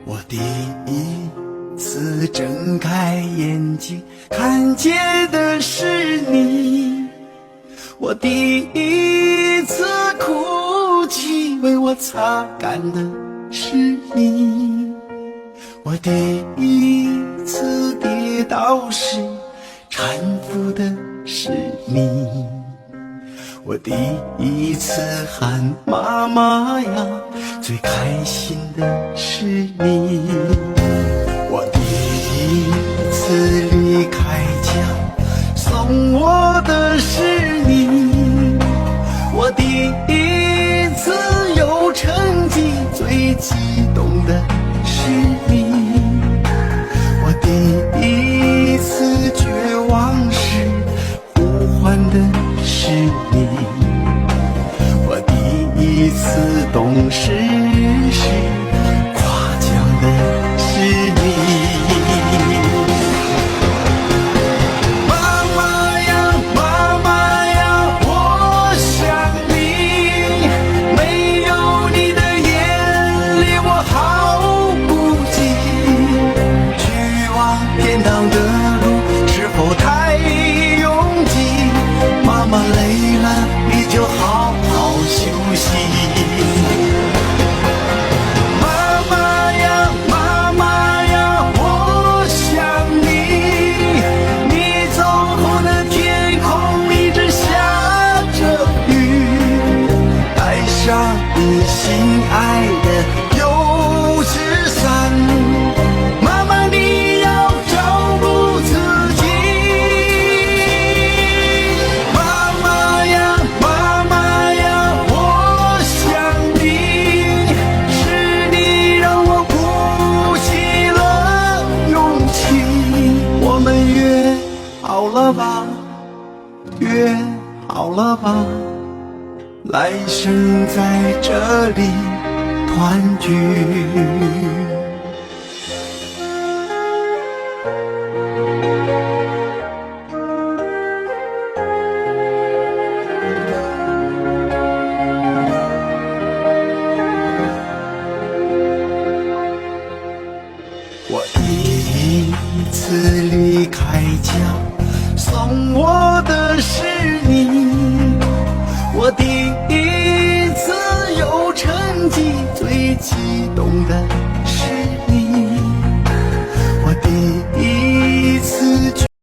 我第一次睁开眼睛，看见的是你。我第一次哭泣，为我擦干的是你。我第一次跌倒时，搀扶的是你。我第一次喊妈妈呀，最开心的是你。我第一次离开家，送我的是你。我第一次有成绩，最激动的是你。我第一次绝望时，呼唤的是你。我第一次懂事时，夸奖的是你。妈妈呀，妈妈呀，我想你，没有你的眼里我好孤寂。去往天堂的路是否太拥挤？妈妈累了，你就好好休息。妈妈呀，妈妈呀，我想你，你走后的天空一直下着雨，带上你心爱的油纸伞。妈妈你要照顾自己。妈妈呀，妈妈呀，我想你，是你让我鼓起了勇气。我们约好了吧，约好了吧，来生在这里团聚。